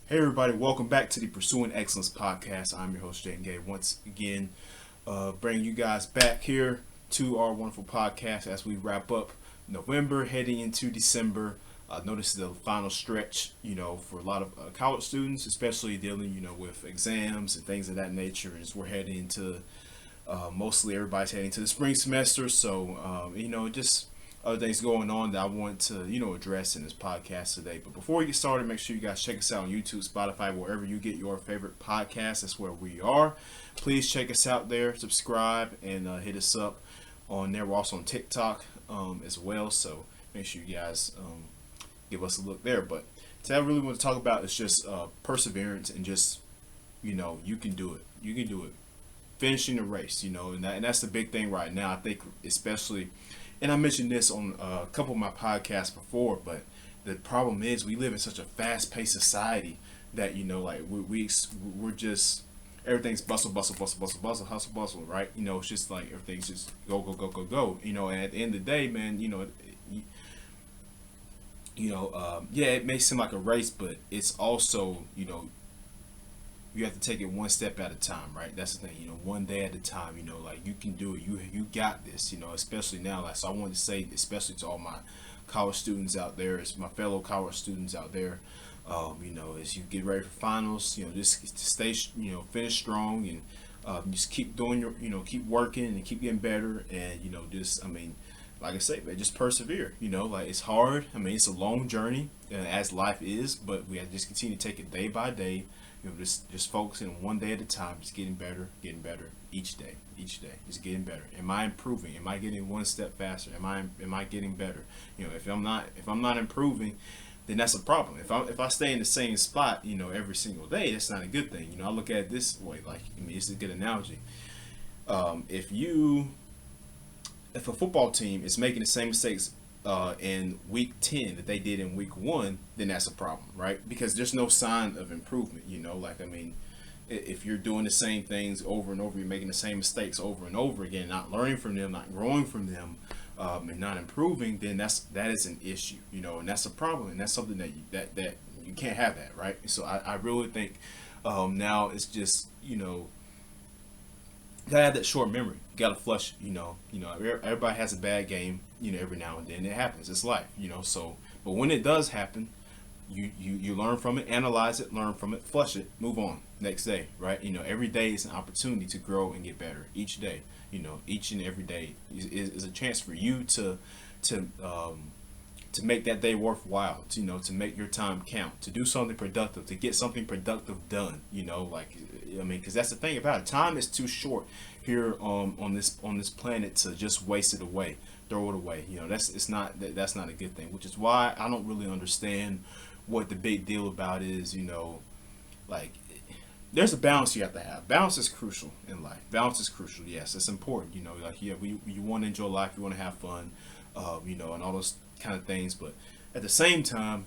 Hey everybody, welcome back to the Pursuing Excellence podcast. I'm your host Jayden Gay. Once again, bringing you guys back here to our wonderful podcast as we wrap up November, heading into December. Notice the final stretch, for a lot of college students, especially dealing, with exams and things of that nature. As we're heading into, mostly everybody's heading to the spring semester. So, just other things going on that I want to, address in this podcast today. But before we get started, make sure you guys check us out on YouTube, Spotify, wherever you get your favorite podcast. That's where we are. Please check us out there, subscribe, and hit us up on there. We're also on TikTok as well. So make sure you guys give us a look there. But today I really want to talk about is just perseverance and just, you can do it. You can do it. Finishing the race, and that's the big thing right now. I think especially, and I mentioned this on a couple of my podcasts before, but the problem is we live in such a fast-paced society that, we're just, everything's bustle, bustle, bustle, bustle, bustle, hustle, bustle, right? It's just like everything's just go, go, go, go, go, and at the end of the day, man, yeah, it may seem like a race, but it's also, you have to take it one step at a time, right? That's the thing, one day at a time, like you can do it. You got this, especially now. Like, so I want to say, especially to all my college students out there, as my fellow college students out there, as you get ready for finals, just stay, finish strong and just keep doing your, keep working and keep getting better. And, like I say, man, just persevere, like it's hard. It's a long journey as life is, but we have to just continue to take it day by day. Just focusing one day at a time, just getting better each day, just getting better. Am I improving? Am I getting one step faster? Am I getting better? If I'm not improving, then that's a problem. If I stay in the same spot, every single day, that's not a good thing. I look at it this way, like, it's a good analogy. If a football team is making the same mistakes in week 10 that they did in week 1, then that's a problem, right? Because there's no sign of improvement, if you're doing the same things over and over, you're making the same mistakes over and over again, not learning from them, not growing from them, and not improving, then that is an issue, and that's a problem, and that's something that you can't have that, right? So I really think now it's just, gotta have that short memory. You gotta flush. Everybody has a bad game. Every now and then it happens. It's life. So, but when it does happen, you learn from it, analyze it, learn from it, flush it, move on next day. Right. Every day is an opportunity to grow and get better. Each day. Each and every day is a chance for you to make that day worthwhile. To make your time count. To do something productive. To get something productive done. Because that's the thing about it. Time is too short here on this planet to just waste it away, throw it away. That's not a good thing. Which is why I don't really understand what the big deal about is. There's a balance you have to have. Balance is crucial in life. Balance is crucial. Yes, it's important. You want to enjoy life. You want to have fun. And all those kind of things. But at the same time,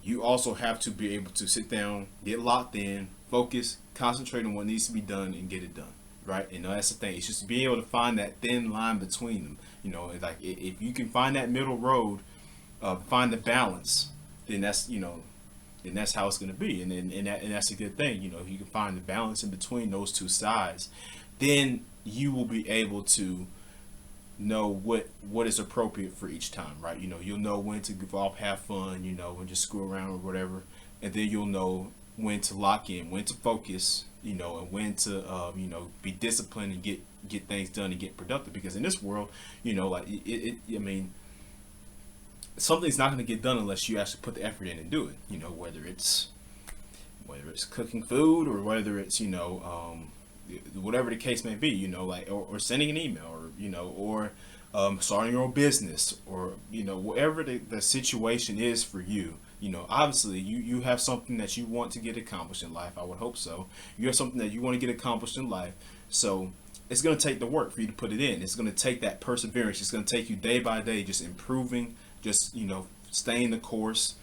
you also have to be able to sit down, get locked in, focus, concentrate on what needs to be done, and get it done. Right? That's the thing. It's just being able to find that thin line between them. If you can find that middle road, find the balance, then that's how it's going to be. And that's a good thing. If you can find the balance in between those two sides, then you will be able to know what is appropriate for each time, right? You'll know when to give off, have fun, and just screw around or whatever, and then you'll know when to lock in, when to focus, and when to be disciplined and get things done and get productive. Because in this world, something's not going to get done unless you actually put the effort in and do it. Whether it's cooking food or whether it's whatever the case may be, or sending an email, or starting your own business, or whatever the situation is for you. Obviously you have something that you want to get accomplished in life. I would hope so. You have something that you want to get accomplished in life, so it's going to take the work for you to put it in. It's going to take that perseverance. It's going to take you day by day, just improving, just staying the course.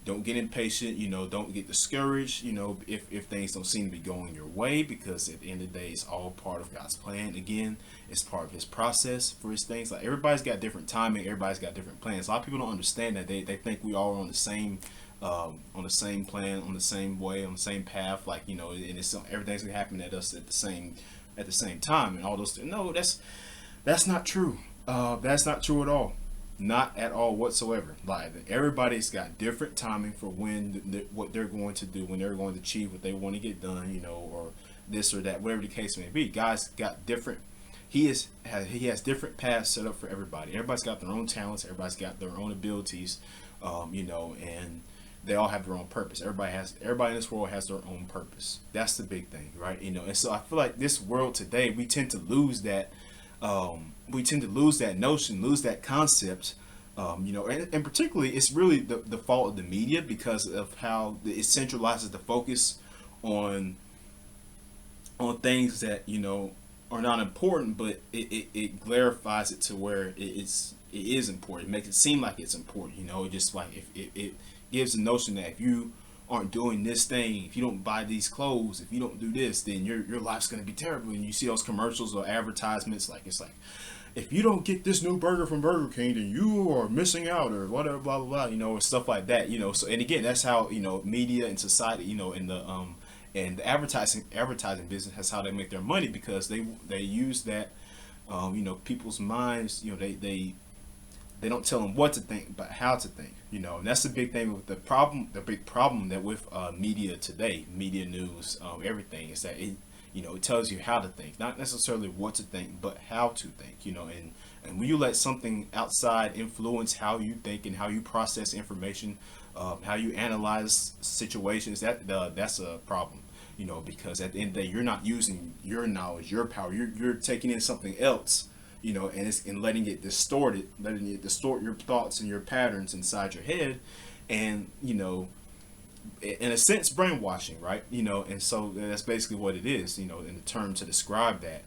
Don't get impatient, don't get discouraged, if things don't seem to be going your way, because at the end of the day, it's all part of God's plan. Again, it's part of his process for his things. Like, everybody's got different timing, everybody's got different plans. A lot of people don't understand that. They think we all are on the same on the same plan, on the same way, on the same path. Like, you know, and it's everything's gonna happen at us at the same time, and all those things. No, that's not true. That's not true at all. Not at all whatsoever. Like, everybody's got different timing for when what they're going to do, when they're going to achieve what they want to get done, you know, or this or that, whatever the case may be. Guys got different. He has different paths set up for everybody. Everybody's got their own talents. Everybody's got their own abilities, you know, and they all have their own purpose. Everybody in this world has their own purpose. That's the big thing, right? You know, and so I feel like this world today, we tend to lose that. We tend to lose that notion, lose that concept. You know, and particularly, it's really the fault of the media, because of how it centralizes the focus on things that, you know, are not important, but it clarifies it to where it is important. It makes it seem like it's important. You know, it just like if it gives the notion that if you aren't doing this thing, if you don't buy these clothes, if you don't do this, then your life's going to be terrible. And you see those commercials or advertisements, like, it's like, if you don't get this new burger from Burger King, then you are missing out, or whatever, blah blah blah, you know, or stuff like that, you know. So, and again, that's how, you know, media and society, you know, and the advertising business, has how they make their money, because they use that, you know, people's minds, you know, they don't tell them what to think, but how to think, you know. And that's the big thing with the big problem that with media today, media news, everything, is that it, you know, it tells you how to think, not necessarily what to think, but how to think, you know. And when you let something outside influence how you think and how you process information, how you analyze situations, that's a problem, you know, because at the end of the day, you're not using your knowledge, your power, you're taking in something else, you know, and letting it distort your thoughts and your patterns inside your head, and, you know, in a sense, brainwashing, right? You know, and so that's basically what it is, you know, in the term to describe that,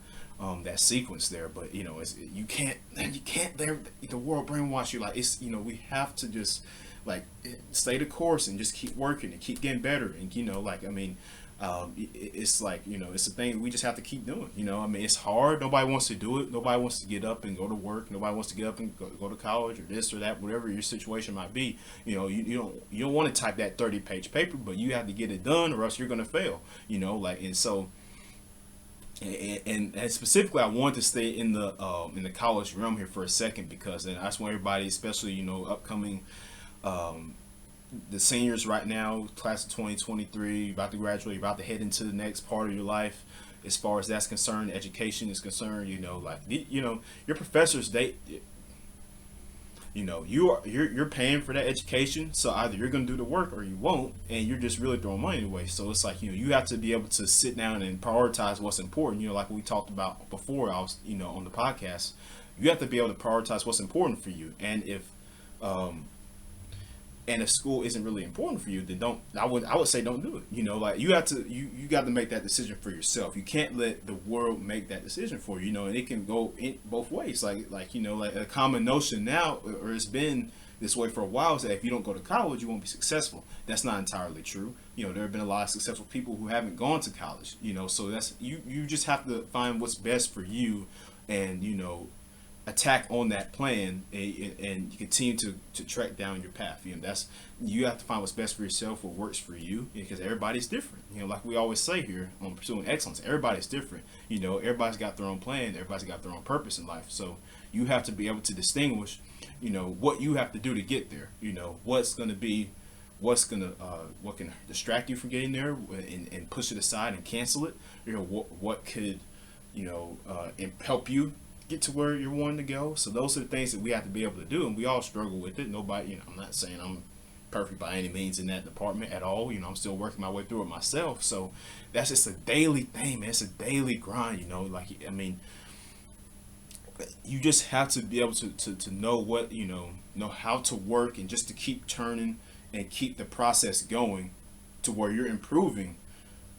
that sequence there. But, you know, you can't the world brainwash you. Like, it's, you know, we have to just, like, stay the course and just keep working and keep getting better. And, you know, like, I mean, it's like, you know, it's a thing we just have to keep doing, you know. I mean, it's hard. Nobody wants to do it. Nobody wants to get up and go to work. Nobody wants to get up and go to college, or this or that, whatever your situation might be. You know, you don't want to type that 30-page paper, but you have to get it done, or else you're going to fail, you know. Like, and so, and specifically, I want to stay in the college realm here for a second, because then I just want everybody, especially, you know, upcoming, the seniors right now, class of 2023, about to graduate, about to head into the next part of your life, as far as that's concerned, education is concerned, you know, like, you know, your professors, you know, you're paying for that education, so either you're going to do the work or you won't, and you're just really throwing money away. So it's like, you know, you have to be able to sit down and prioritize what's important, you know, like we talked about before, I was, you know, on the podcast. You have to be able to prioritize what's important for you, and if school isn't really important for you, then I would say don't do it. You know, like, you got to make that decision for yourself. You can't let the world make that decision for you, you know. And it can go in both ways. Like, you know, like, a common notion now, or it's been this way for a while, is that if you don't go to college, you won't be successful. That's not entirely true. You know, there have been a lot of successful people who haven't gone to college, you know. So that's, you just have to find what's best for you, and, you know, attack on that plan, and continue to track down your path. You know, you have to find what's best for yourself, what works for you, because everybody's different. You know, like we always say here on Pursuing Excellence, everybody's different. You know, everybody's got their own plan, everybody's got their own purpose in life. So you have to be able to distinguish, you know, what you have to do to get there. You know, what can distract you from getting there, and push it aside and cancel it. You know, what could, you know, help you get to where you're wanting to go. So those are the things that we have to be able to do, and we all struggle with it. Nobody, you know, I'm not saying I'm perfect by any means in that department at all. You know, I'm still working my way through it myself. So that's just a daily thing, man. It's a daily grind, you know. Like, I mean, you just have to be able to know what, you know how to work, and just to keep turning and keep the process going to where you're improving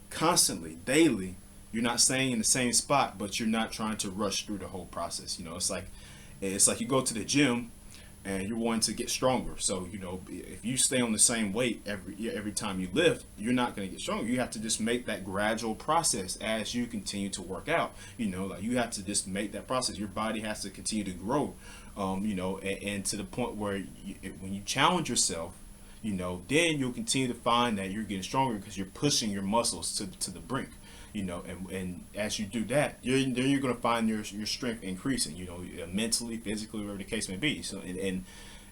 constantly, daily. You're not staying in the same spot, but you're not trying to rush through the whole process. You know, it's like you go to the gym and you're wanting to get stronger. So, you know, if you stay on the same weight every time you lift, you're not going to get stronger. You have to just make that gradual process as you continue to work out. You know, like, you have to just make that process. Your body has to continue to grow, you know, and to the point where when you challenge yourself, then you'll continue to find that you're getting stronger because you're pushing your muscles to the brink. And as you do that, then you're going to find your strength increasing, mentally, physically, whatever the case may be. So,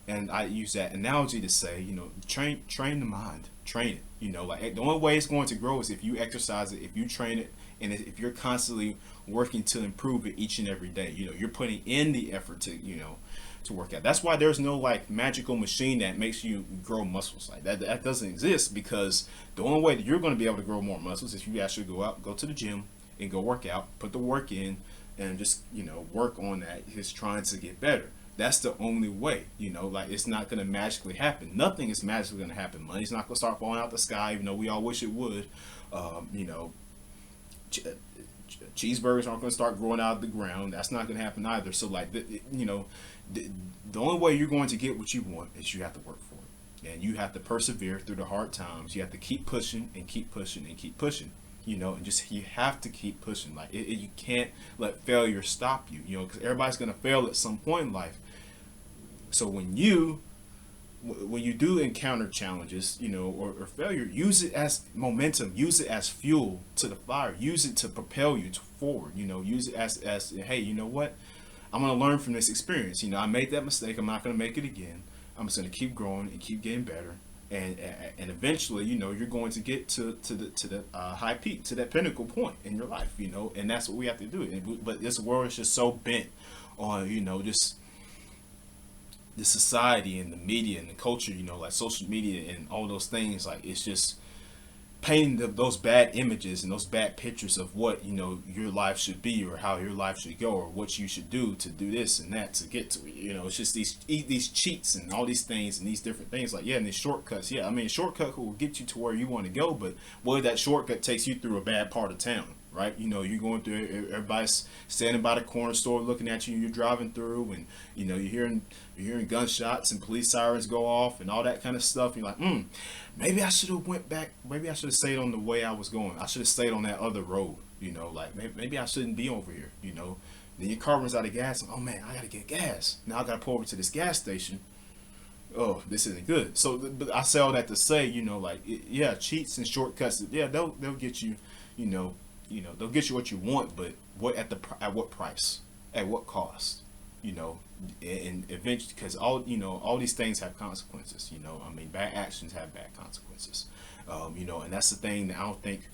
and I use that analogy to say, train the mind, train it. Like the only way it's going to grow is if you exercise it, if you train it, and if you're constantly working to improve it each and every day. You're putting in the effort to work out. That's why there's no like magical machine that makes you grow muscles like that. That doesn't exist, because the only way that you're going to be able to grow more muscles is if you actually go to the gym and go work out, put the work in, and just work on that. Just trying to get better. That's the only way. Like it's not going to magically happen. Nothing is magically going to happen. Money's not going to start falling out the sky, even though we all wish it would. Cheeseburgers aren't going to start growing out of the ground. That's not going to happen either. So like the only way you're going to get what you want is you have to work for it, and you have to persevere through the hard times. You have to keep pushing and keep pushing and keep pushing. And just you have to keep pushing. Like you can't let failure stop you. Because everybody's going to fail at some point in life. So when you do encounter challenges, or failure, use it as momentum, use it as fuel to the fire, use it to propel you forward, use it as hey, you know what? I'm going to learn from this experience. I made that mistake. I'm not going to make it again. I'm just going to keep growing and keep getting better. And eventually, you're going to get to the high peak, to that pinnacle point in your life, and that's what we have to do. But this world is just so bent on, just the society and the media and the culture, like social media and all those things. Like it's just painting those bad images and those bad pictures of what your life should be, or how your life should go, or what you should do to do this and that to get to it. It's just these cheats and all these things and these different things. Like and these shortcuts. I mean, a shortcut will get you to where you want to go, but what if that shortcut takes you through a bad part of town? Right, you're going through, everybody's standing by the corner store looking at you. You're driving through, and you're hearing gunshots and police sirens go off and all that kind of stuff. You're like, maybe I should have went back. Maybe I should have stayed on the way I was going. I should have stayed on that other road. Like maybe I shouldn't be over here. Then your car runs out of gas. And, oh man, I gotta get gas. Now I gotta pull over to this gas station. Oh, this isn't good. So, but I say all that to say, cheats and shortcuts. They'll get you. They'll get you what you want, but at what price, at what cost, and eventually, because all these things have consequences. I mean, bad actions have bad consequences. And that's the thing that I don't think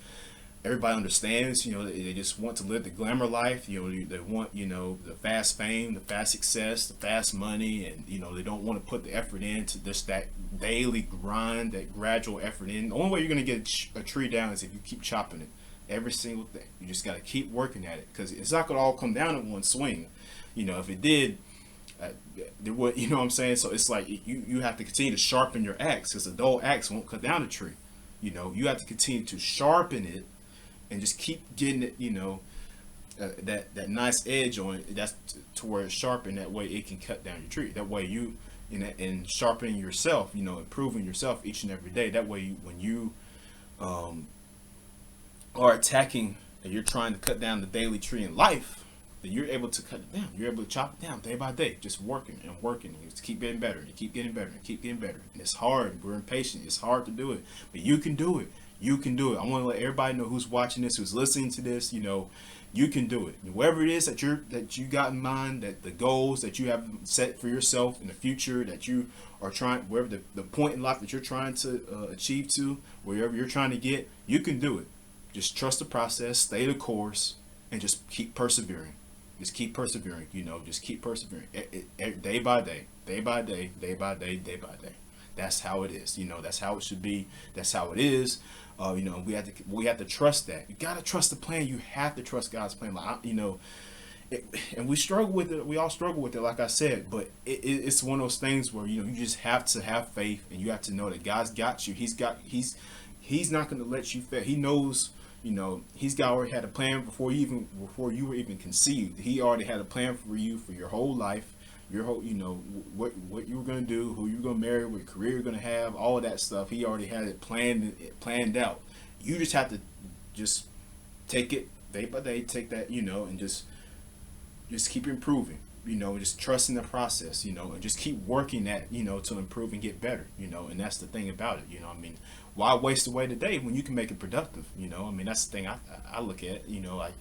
everybody understands. They just want to live the glamour life. They want the fast fame, the fast success, the fast money, and they don't want to put the effort into just that daily grind, that gradual effort in. The only way you're going to get a tree down is if you keep chopping it. Every single thing. You just got to keep working at it, because it's not going to all come down in one swing. If it did, there would, what I'm saying? So it's like you have to continue to sharpen your axe, because a dull axe won't cut down a tree. You have to continue to sharpen it and just keep getting it, that nice edge on it. That's to where it's sharpened. That way it can cut down your tree. That way and sharpening yourself, improving yourself each and every day. That way when you are attacking and you're trying to cut down the daily tree in life, then you're able to cut it down. You're able to chop it down day by day, just working and working. You just keep getting better and keep getting better and keep getting better. And it's hard. We're impatient. It's hard to do it, but you can do it. You can do it. I want to let everybody know who's watching this, who's listening to this. You can do it. Whatever it is that you got in mind, that the goals that you have set for yourself in the future, that you are trying, wherever the point in life that you're trying to achieve to, wherever you're trying to get, you can do it. Just trust the process, stay the course, and just keep persevering. Just keep persevering, just keep persevering. Day by day, day by day, day by day, day by day. That's how it is. That's how it should be. That's how it is. We have to trust that. You got to trust the plan. You have to trust God's plan. And we struggle with it. We all struggle with it, like I said. But it's one of those things where you just have to have faith, and you have to know that God's got you. He's not going to let you fail. He knows. He's already had a plan before you were even conceived. He already had a plan for you for your whole life, your whole, what you were going to do, who you were going to marry, what career you're going to have, all of that stuff. He already had it planned out. You just have to just take it day by day, take that, and just keep improving. just trusting the process, and just keep working at, to improve and get better, and that's the thing about it, why waste away the day when you can make it productive, that's the thing I look at, like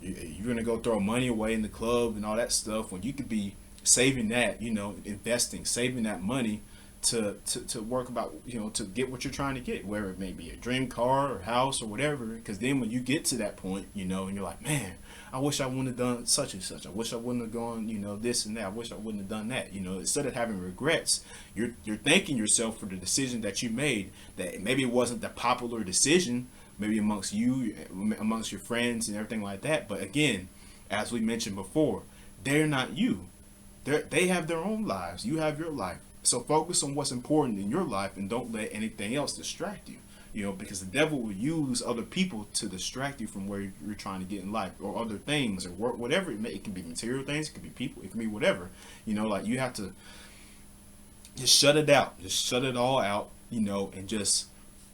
you're going to go throw money away in the club and all that stuff when you could be saving that, investing, saving that money to work about, to get what you're trying to get, whether it may be a dream car or house or whatever. Because then when you get to that point, and you're like, man, I wish I wouldn't have done such and such. I wish I wouldn't have gone, this and that. I wish I wouldn't have done that. Instead of having regrets, you're thanking yourself for the decision that you made, that maybe it wasn't the popular decision, maybe amongst your friends and everything like that. But again, as we mentioned before, they're not you. They have their own lives. You have your life. So focus on what's important in your life and don't let anything else distract you. Because the devil will use other people to distract you from where you're trying to get in life, or other things, or work, whatever it may. It can be material things, it can be people, it can be whatever. Like you have to just shut it out, just shut it all out, and just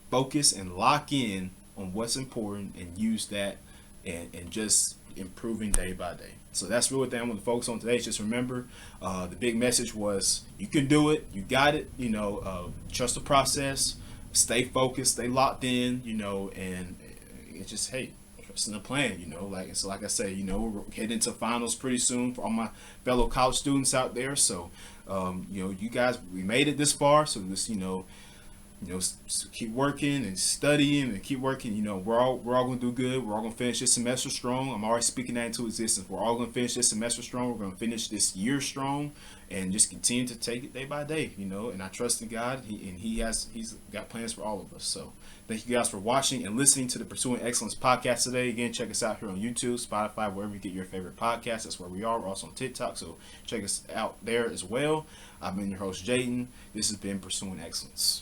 focus and lock in on what's important and use that, and just improving day by day. So that's really what I want to focus on today. Just remember, the big message was you can do it, you got it, trust the process, stay focused, stay locked in, and it's just, hey, trust in the plan, like I say, we're heading into finals pretty soon for all my fellow college students out there. So, you guys, we made it this far, so just, keep working and studying and keep working. We're all going to do good. We're all going to finish this semester strong. I'm already speaking that into existence. We're all going to finish this semester strong. We're going to finish this year strong, and just continue to take it day by day. And I trust in God. He's got plans for all of us. So thank you guys for watching and listening to the Pursuing Excellence podcast today. Again, check us out here on YouTube, Spotify, wherever you get your favorite podcasts. That's where we are. We're also on TikTok, so check us out there as well. I've been your host, Jayden. This has been Pursuing Excellence.